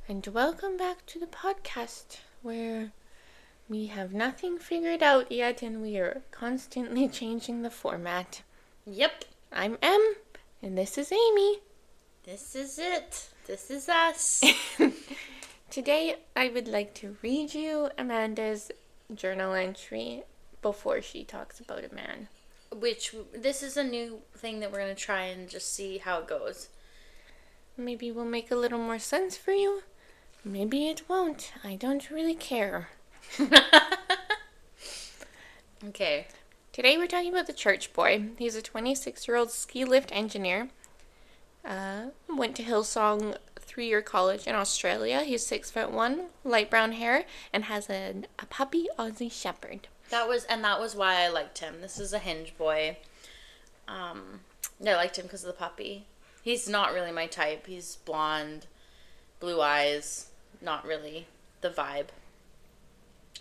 And welcome back to the podcast where we have nothing figured out yet and we are constantly changing the format. Yep. I'm Em, and this is Amy. This is it. This is us. Today, I would like to read you Amanda's journal entry before she talks about a man. This is a new thing that we're going to try and just see how it goes. Maybe will make a little more sense for you. Maybe it won't. I don't really care. Okay. Today we're talking about the church boy. He's a 26-year-old ski lift engineer. Went to Hillsong 3-year college in Australia. He's 6'1", light brown hair, and has a puppy Aussie Shepherd. That was why I liked him. This is a hinge boy. I liked him because of the puppy. He's not really my type. He's blonde, blue eyes. Not really the vibe.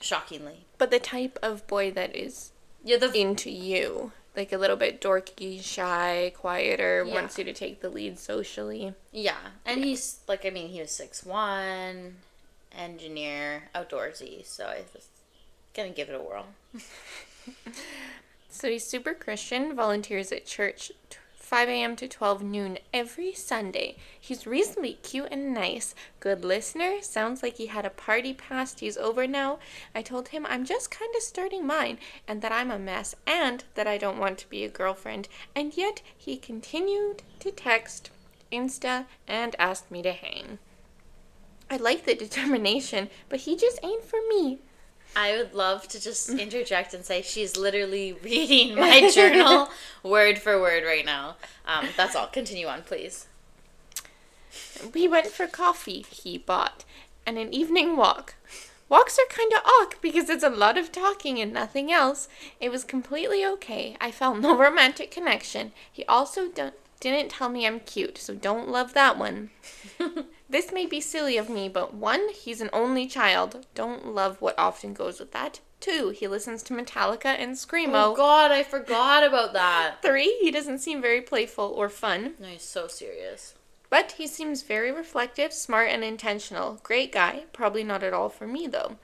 Shockingly. But the type of boy that is into you. Like a little bit dorky, shy, quieter, wants you to take the lead socially. Yeah. And he's, he was 6'1", engineer, outdoorsy. So I was going to give it a whirl. So he's super Christian, volunteers at church 5 a.m. to 12 noon every Sunday. He's reasonably cute and nice. Good listener. Sounds like he had a party past. He's over now. I told him I'm just kind of starting mine and that I'm a mess and that I don't want to be a girlfriend. And yet he continued to text, Insta, and asked me to hang. I like the determination, but he just ain't for me. I would love to just interject and say she's literally reading my journal word for word right now. That's all. Continue on, please. We went for coffee, he bought, and an evening walk. Walks are kind of awk because it's a lot of talking and nothing else. It was completely okay. I felt no romantic connection. He also didn't tell me I'm cute, so don't love that one. This may be silly of me, but 1, he's an only child. Don't love what often goes with that. 2, he listens to Metallica and Screamo. Oh God, I forgot about that. 3, he doesn't seem very playful or fun. No, he's so serious. But he seems very reflective, smart, and intentional. Great guy. Probably not at all for me, though.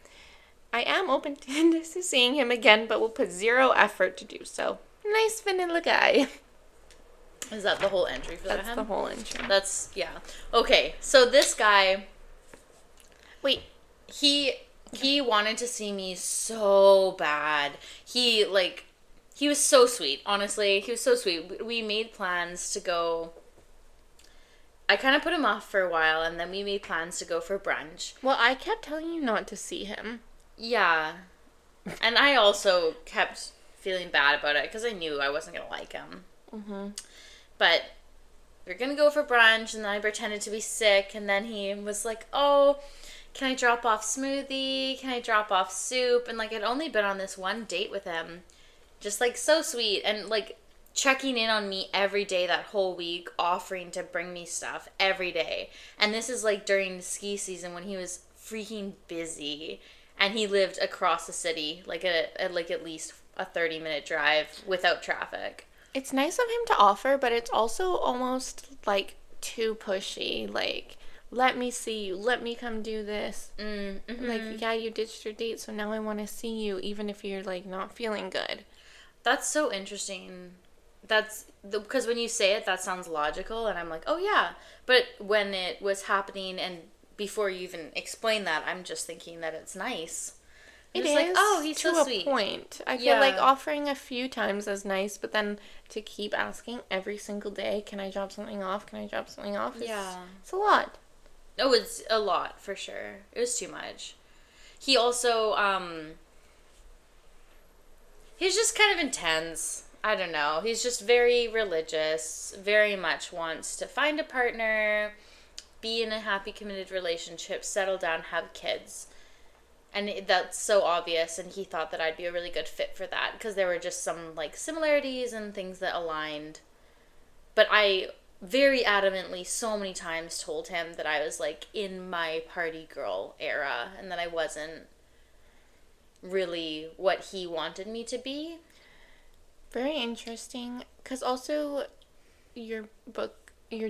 I am open to seeing him again, but will put 0 effort to do so. Nice vanilla guy. Is that the whole entry for that? That's the whole entry. Yeah. Okay, so this guy... Wait. He wanted to see me so bad. He was so sweet, honestly. He was so sweet. We made plans to go... I kind of put him off for a while, and then we made plans to go for brunch. Well, I kept telling you not to see him. Yeah. And I also kept feeling bad about it, because I knew I wasn't going to like him. Mm-hmm. But we were going to go for brunch, and then I pretended to be sick, and then he was like, oh, can I drop off smoothie? Can I drop off soup? And, I'd only been on this one date with him. Just, so sweet, and, checking in on me every day that whole week, offering to bring me stuff every day. And this is, during the ski season when he was freaking busy, and he lived across the city, at least a 30-minute drive without traffic. It's nice of him to offer, but it's also almost, too pushy. Let me see you. Let me come do this. Mm-hmm. Yeah, you ditched your date, so now I want to see you, even if you're, not feeling good. That's so interesting. Because when you say it, that sounds logical, and I'm like, oh, yeah. But when it was happening, and before you even explain that, I'm just thinking that it's nice. It is. Oh, he's so sweet. To a point. I feel like offering a few times is nice, but then to keep asking every single day, can I drop something off? Can I drop something off? It's a lot. Oh, it's a lot, for sure. It was too much. He also, he's just kind of intense. I don't know. He's just very religious, very much wants to find a partner, be in a happy, committed relationship, settle down, have kids. And that's so obvious, and he thought that I'd be a really good fit for that, because there were just some, similarities and things that aligned. But I very adamantly so many times told him that I was, in my party girl era, and that I wasn't really what he wanted me to be. Very interesting, because also your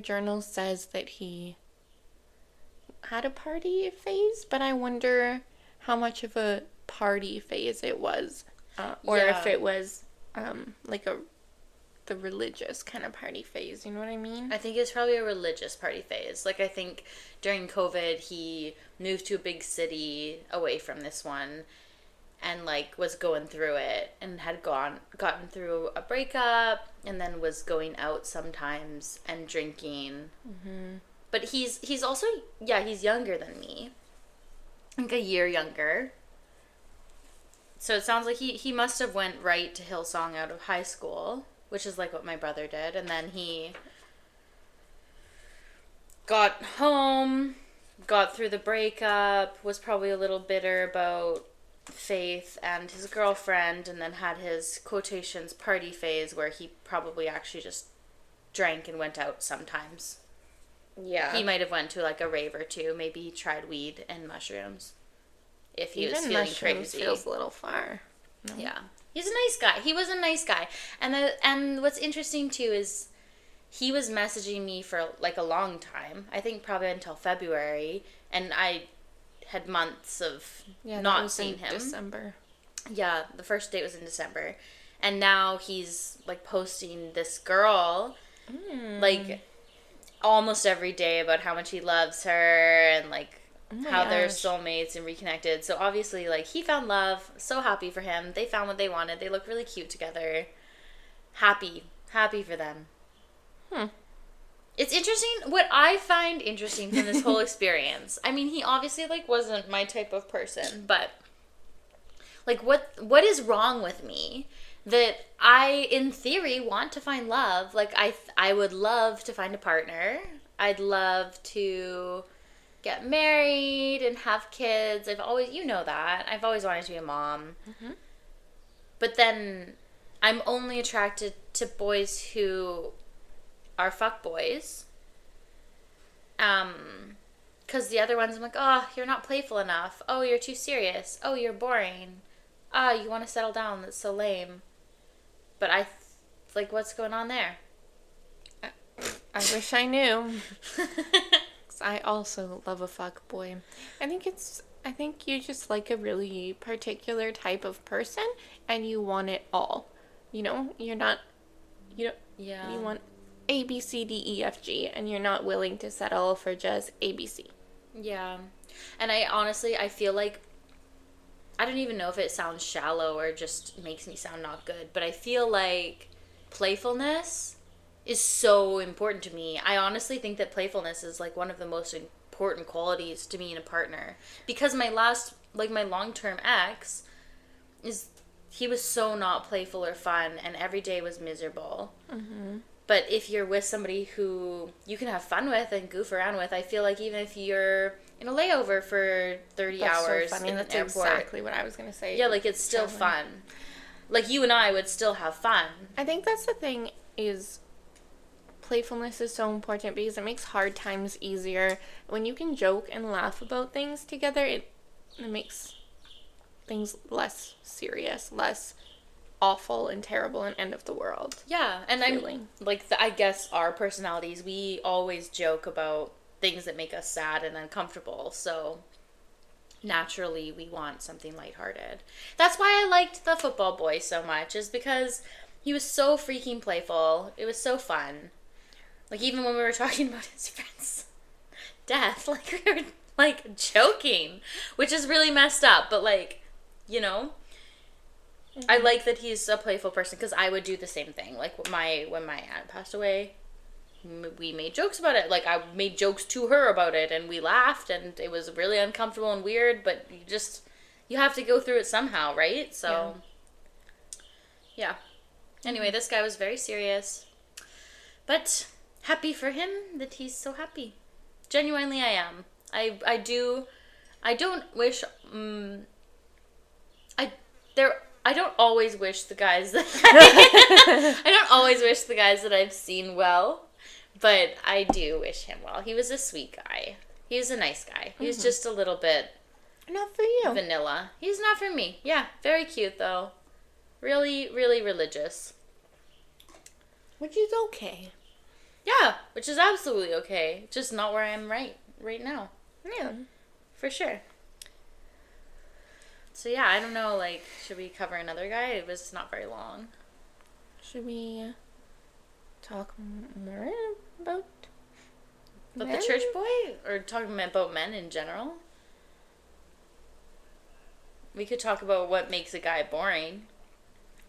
journal says that he had a party phase, but I wonder how much of a party phase it was, or if Yeah. it was like the religious kind of party phase. You know what I mean? I think it's probably a religious party phase. Like, I think during COVID, he moved to a big city away from this one and, like, was going through it and had gotten through a breakup and then was going out sometimes and drinking. Mm-hmm. But he's also, yeah, he's younger than me. Like, a year younger. So it sounds like he must have went right to Hillsong out of high school, which is like what my brother did. And then he got home, got through the breakup, was probably a little bitter about Faith and his girlfriend, and then had his quotations party phase where he probably actually just drank and went out sometimes. Yeah. He might have went to like a rave or two. Maybe he tried weed and mushrooms. If he was feeling crazy. Feels a little far. No? Yeah. He's a nice guy. He was a nice guy. And what's interesting too is he was messaging me for like a long time. I think probably until February, and I had months of not seeing him. December. Yeah, the first date was in December. And now he's like posting this girl like almost every day about how much he loves her and like how they're soulmates and reconnected. So obviously, like, he found love. So happy for him. They found what they wanted. They look really cute together. Happy for them. It's interesting. What I find interesting from this whole experience, I mean, he obviously, like, wasn't my type of person, but, like, what is wrong with me that I, in theory, want to find love? Like, I would love to find a partner. I'd love to get married and have kids. I've always, you know that. I've always wanted to be a mom. Mm-hmm. But then I'm only attracted to boys who are fuckboys. Because the other ones, I'm like, oh, you're not playful enough. Oh, you're too serious. Oh, you're boring. Ah, you want to settle down. That's so lame. But like, what's going on there? I wish I knew. I also love a fuck boy. I think you just like a really particular type of person and you want it all. You know, you want A, B, C, D, E, F, G, and you're not willing to settle for just A, B, C. Yeah. And I feel like, I don't even know if it sounds shallow or just makes me sound not good, but I feel like playfulness is so important to me. I honestly think that playfulness is like one of the most important qualities to me in a partner. Because my long-term ex he was so not playful or fun, and every day was miserable. Mm-hmm. But if you're with somebody who you can have fun with and goof around with, I feel like even if you're in a layover for 30 hours so funny. in That's the airport, exactly what I was going to say. Yeah, like, it's still fun. Like, you and I would still have fun. I think that's the thing is playfulness is so important because it makes hard times easier. When you can joke and laugh about things together, it makes things less serious, less awful and terrible and end of the world. Yeah, and feeling. I'm like, I guess our personalities, we always joke about things that make us sad and uncomfortable, so naturally we want something lighthearted. That's why I liked the football boy so much, is because he was so freaking playful. It was so fun. Like, even when we were talking about his friend's death, like, we were, like, joking, which is really messed up, but, like, you know, I like that he's a playful person, because I would do the same thing. Like, when my aunt passed away, we made jokes about it. Like, I made jokes to her about it, and we laughed, and it was really uncomfortable and weird, but you have to go through it somehow, right? So, yeah. Anyway, this guy was very serious, but happy for him that he's so happy. Genuinely, I am. I don't wish, I don't always wish the guys that I don't always wish the guys that I've seen well, but I do wish him well. He was a sweet guy. He was a nice guy. He was just a little bit not for you. Vanilla. He's not for me. Yeah, very cute though. Really, really religious. Which is okay. Yeah, which is absolutely okay. Just not where I am right now. Yeah, for sure. So yeah, I don't know, like, should we cover another guy? It was not very long. Should we talk more about But men? the church boy? Or talking about men in general? We could talk about what makes a guy boring.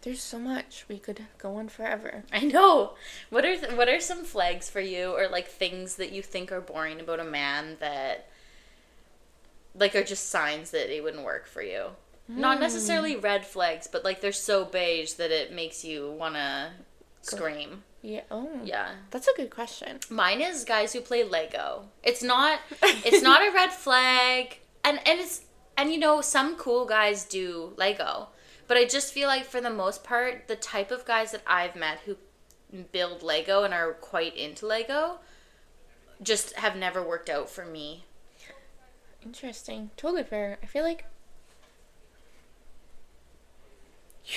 There's so much. We could go on forever. I know. What are some flags for you, or like things that you think are boring about a man that like are just signs that it wouldn't work for you? Not necessarily red flags, but like they're so beige that it makes you wanna scream. Yeah. Oh. Yeah. That's a good question. Mine is guys who play Lego. It's not a red flag. And you know, some cool guys do Lego. But I just feel like for the most part, the type of guys that I've met who build Lego and are quite into Lego just have never worked out for me. Interesting. Totally fair. I feel like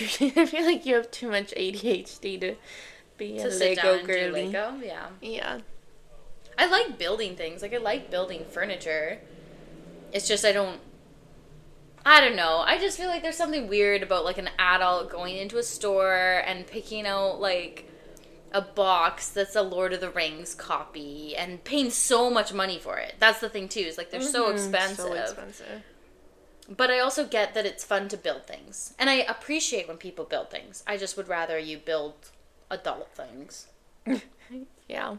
I feel like you have too much ADHD to be a To sit down Lego and girly. do Lego, yeah. Yeah. I like building things. Like I like building furniture. It's just I don't know. I just feel like there's something weird about like an adult going into a store and picking out like a box that's a Lord of the Rings copy and paying so much money for it. That's the thing too. Is like they're so expensive. So expensive. But I also get that it's fun to build things. And I appreciate when people build things. I just would rather you build adult things. Yeah.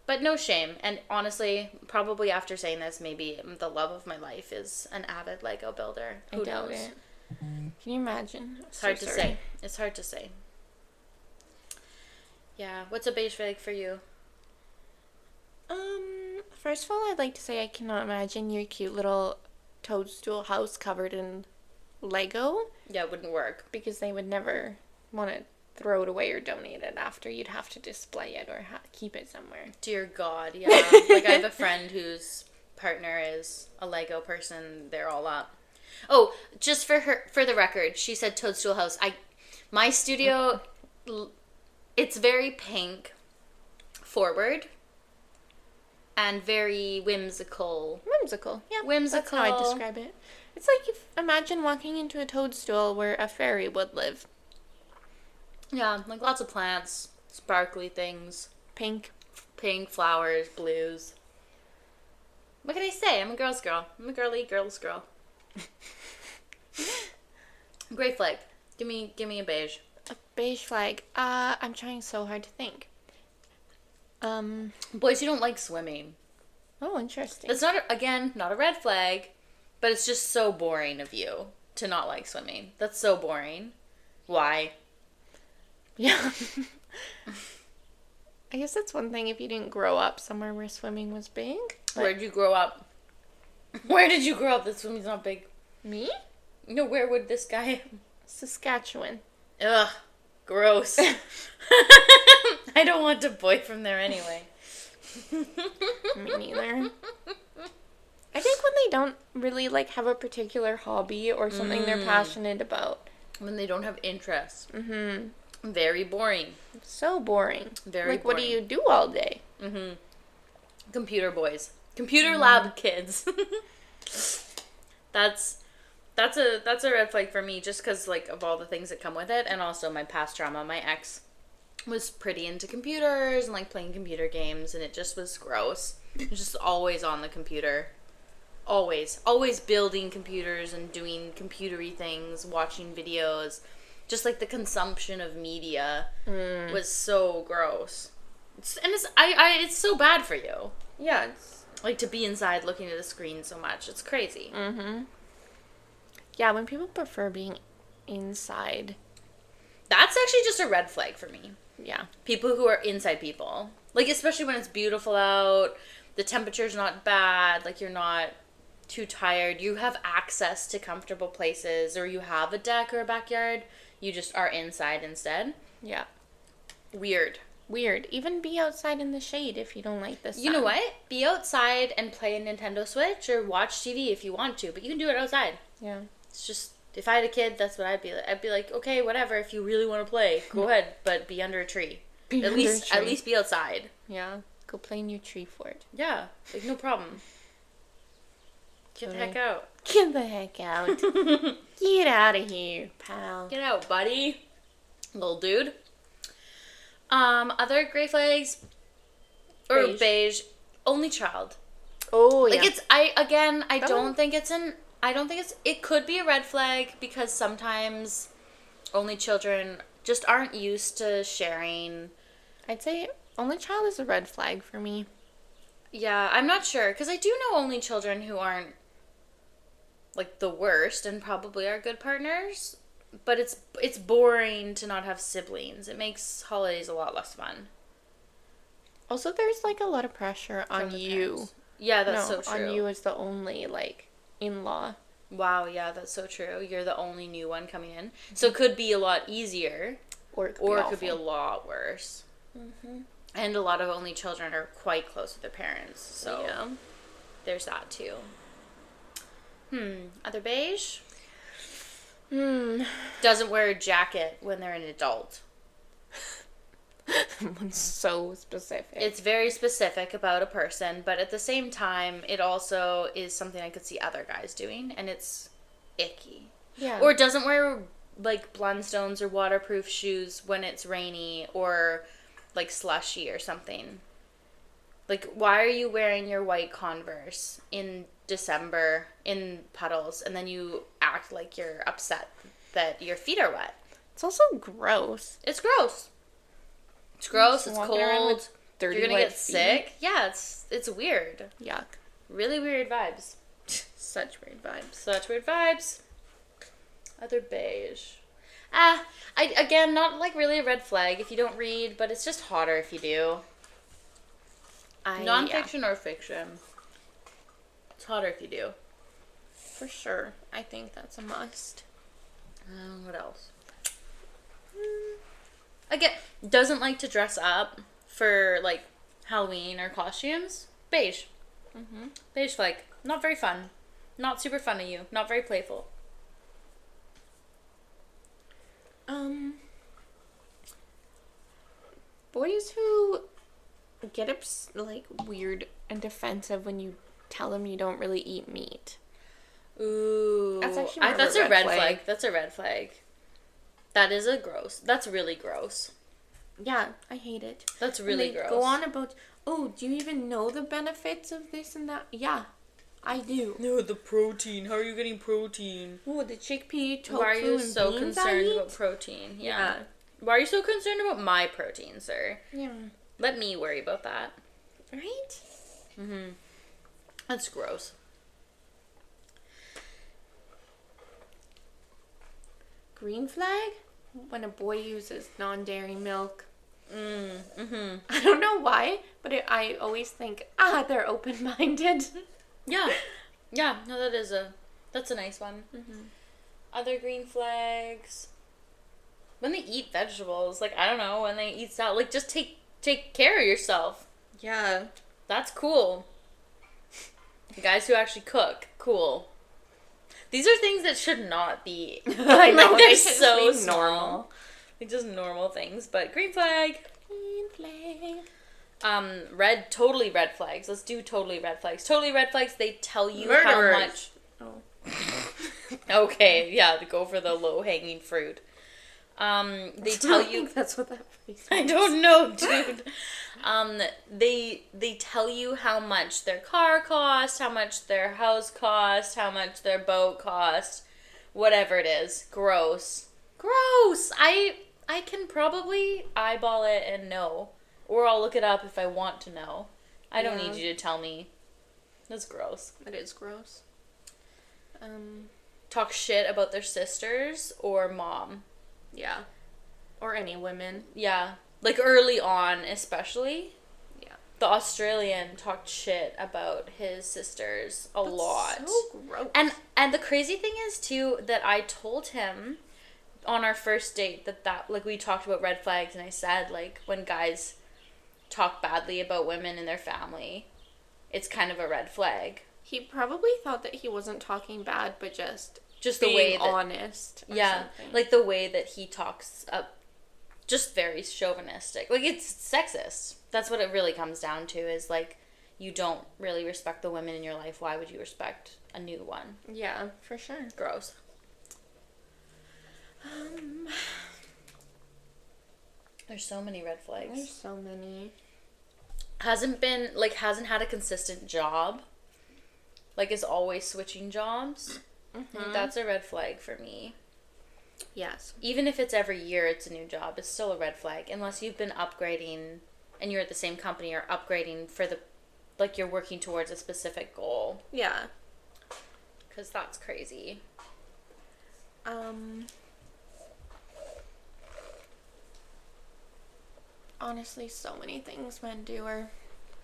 But no shame. And honestly, probably after saying this, maybe the love of my life is an avid Lego builder. Who I doubt knows? it. Can you imagine? It's hard to say. It's hard to say. Yeah. What's a beige flag for you? First of all, I'd like to say I cannot imagine your cute little toadstool house covered in Lego, Yeah, it wouldn't work. because they would never want to throw it away or donate it after. You'd have to display it or keep it somewhere. Dear God, yeah. Like I have a friend whose partner is a Lego person. They're all up. Oh, just for the record, she said Toadstool House. My studio, it's very pink forward and very whimsical. Whimsical. Yeah. Whimsical. That's how I describe it. It's like imagine walking into a toadstool where a fairy would live. Yeah, like lots of plants, sparkly things, Pink. pink flowers, blues. What can I say? I'm a girl's girl. I'm a girly girl's girl. Gray flag. Give me a beige. A beige flag. I'm trying so hard to think. Boys who don't like swimming. Oh, interesting. That's not not a red flag, but it's just so boring of you to not like swimming. That's so boring. Why? Yeah. I guess that's one thing if you didn't grow up somewhere where swimming was big. Where did you grow up? Where did you grow up that swimming's not big? Me? No, where would this guy... Saskatchewan. Ugh. Gross. I don't want a boy from there anyway. Me neither. I think when they don't really have a particular hobby or something they're passionate about. When they don't have interests. Mm-hmm. Very boring. So boring. Very what do boring. you do all day? Mm-hmm. Computer boys. Computer lab kids. That's a red flag for me, just because of all the things that come with it, and also my past trauma. My ex was pretty into computers and playing computer games, and it just was gross. It was just always on the computer. Always building computers and doing computery things, watching videos. Just the consumption of media was so gross. It's so bad for you. Yeah, it's... to be inside looking at a screen so much. It's crazy. Mm-hmm. Yeah, when people prefer being inside. That's actually just a red flag for me. Yeah. People who are inside people. Especially when it's beautiful out, the temperature's not bad, you're not too tired, you have access to comfortable places, or you have a deck or a backyard, you just are inside instead. Yeah. Weird. Even be outside in the shade if you don't like the sun. You know what? Be outside and play a Nintendo Switch or watch TV if you want to, but you can do it outside. Yeah. It's just, if I had a kid, that's what I'd be like. I'd be like, okay, whatever, if you really want to play, go ahead, but be under a tree. At least be outside. Yeah. Go play in your tree fort. Yeah, no problem. Get the heck out. Get the heck out. Get out of here, pal. Get out, buddy. Little dude. Other gray flags or beige. Only child. Oh, yeah. Like I don't think it could be a red flag because sometimes only children just aren't used to sharing. I'd say only child is a red flag for me. Yeah, I'm not sure because I do know only children who aren't like the worst and probably are good partners, but it's boring to not have siblings. It makes holidays a lot less fun. Also, there's like a lot of pressure on you. Parents. Yeah, that's so true. On you as the only like in-law. Wow, yeah, that's so true. You're the only new one coming in. So it could be a lot easier. Or it could be a lot worse. Mm-hmm. And a lot of only children are quite close with their parents. So yeah. There's that too. Other beige? Doesn't wear a jacket when they're an adult. One's so specific. It's very specific about a person, but at the same time, it also is something I could see other guys doing, and it's icky. Yeah. Or doesn't wear, like, Blundstones or waterproof shoes when it's rainy or, like, slushy or something. Like, why are you wearing your white Converse in December in puddles, and then you act like you're upset that your feet are wet? It's also gross. It's gross. It's gross. It's walking around cold. with dirty You're gonna wet get feet. sick. Yeah, it's weird. Yuck. Really weird vibes. Such weird vibes. Such weird vibes. Other beige. Again, not like really a red flag if you don't read, but it's just hotter if you do. Non-fiction or fiction. It's hotter if you do. For sure. I think that's a must. What else? Again, doesn't like to dress up for, like, Halloween or costumes. Beige. Mm-hmm. Beige flag. Not very fun. Not super fun of you. Not very playful. Boys who get like weird and defensive when you tell them you don't really eat meat. Ooh. That's actually more that's of a red flag. That's a red flag. That is that's really gross. Yeah, I hate it. That's really and they gross. Go on about, oh, do you even know the benefits of this and that? Yeah, I do. No, the protein. How are you getting protein? Oh, the chickpea, tofu, Why are you and so beans concerned I eat? about protein? Yeah. Why are you so concerned about my protein, sir? Yeah. Let me worry about that. Right? Mm-hmm. That's gross. Green flag? When a boy uses non-dairy milk. Mm-hmm. I don't know why, but I always think, they're open-minded. Yeah. Yeah, no, that's a nice one. Mm-hmm. Other green flags. When they eat vegetables, like, I don't know, when they eat salad, like, just take care of yourself. Yeah. That's cool. The guys who actually cook, cool. These are things that should not be. I know, like, they they're should so just be small. normal. Like, just normal things, but green flag. Green flag. Totally red flags. Let's do totally red flags. Totally red flags, they tell you Murderers. how much. Oh. Okay, yeah, go for the low-hanging fruit. They tell you. That's what that phrase I means. don't know, dude. They tell you how much their car cost, how much their house cost, how much their boat cost, whatever it is. Gross. I can probably eyeball it and know, or I'll look it up if I want to know. I don't need you to tell me. That's gross. It is gross. Talk shit about their sisters or mom. Yeah. Or any women. Yeah. Like early on, especially. Yeah. The Australian talked shit about his sisters a lot. So gross. And the crazy thing is too that I told him on our first date that like we talked about red flags and I said like when guys talk badly about women in their family, it's kind of a red flag. He probably thought that he wasn't talking bad, but just the way that, honest. Yeah, something. like the way that he talks up, just very chauvinistic. Like it's sexist. That's what it really comes down to. Is like you don't really respect the women in your life, why would you respect a new one? Yeah, for sure. Gross. There's so many red flags. There's so many. Hasn't had a consistent job. Like, is always switching jobs. Mm-hmm. That's a red flag for me. Yes. Even if it's every year it's a new job, it's still a red flag. Unless you've been upgrading and you're at the same company or upgrading for like, you're working towards a specific goal. Yeah. Because that's crazy. Honestly, so many things men do are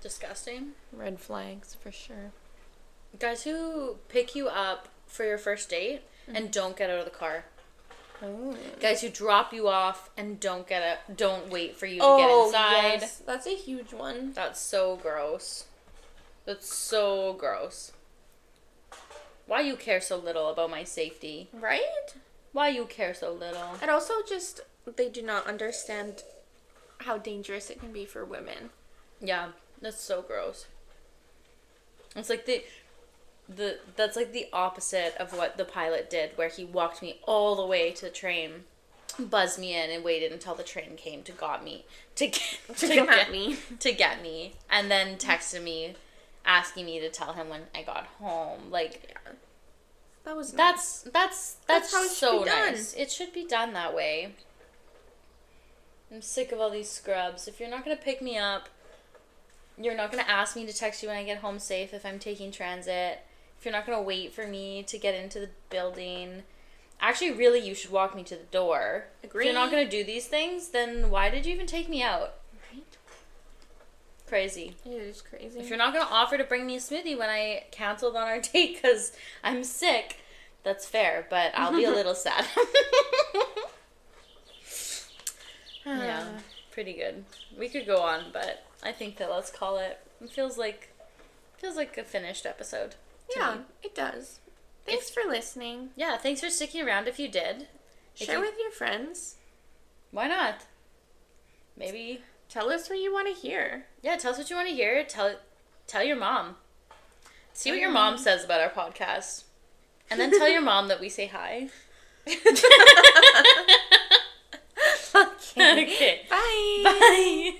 Disgusting. red flags, for sure. Guys who pick you up for your first date and don't get out of the car. Oh. Guys who drop you off and don't wait for you to get inside. Yes. That's a huge one. That's so gross. That's so gross. Why you care so little about my safety? Right? Why you care so little? And also just, they do not understand how dangerous it can be for women. Yeah, that's so gross. It's like that's like the opposite of what the pilot did, where he walked me all the way to the train, buzzed me in, and waited until the train came to get me, and then texted me, asking me to tell him when I got home. Like, Yeah. That was that's how it should so be done. nice. It should be done that way. I'm sick of all these scrubs. If you're not gonna pick me up, you're not gonna ask me to text you when I get home safe if I'm taking transit. If you're not gonna wait for me to get into the building, actually, really, you should walk me to the door. Agreed. If you're not gonna do these things, then why did you even take me out? Right? Crazy. It is crazy. If you're not gonna offer to bring me a smoothie when I canceled on our date because I'm sick, that's fair, but I'll be a little sad. Yeah, pretty good. We could go on, but I think that let's call it. It feels like a finished episode. Yeah, me. it does. Thanks for listening. Yeah, thanks for sticking around if you did. Share with your friends. Why not? Maybe. Tell us what you want to hear. Yeah, tell us what you want to hear. Tell your mom. See what your mom says about our podcast. And then tell your mom that we say hi. Okay. Okay. Bye. Bye.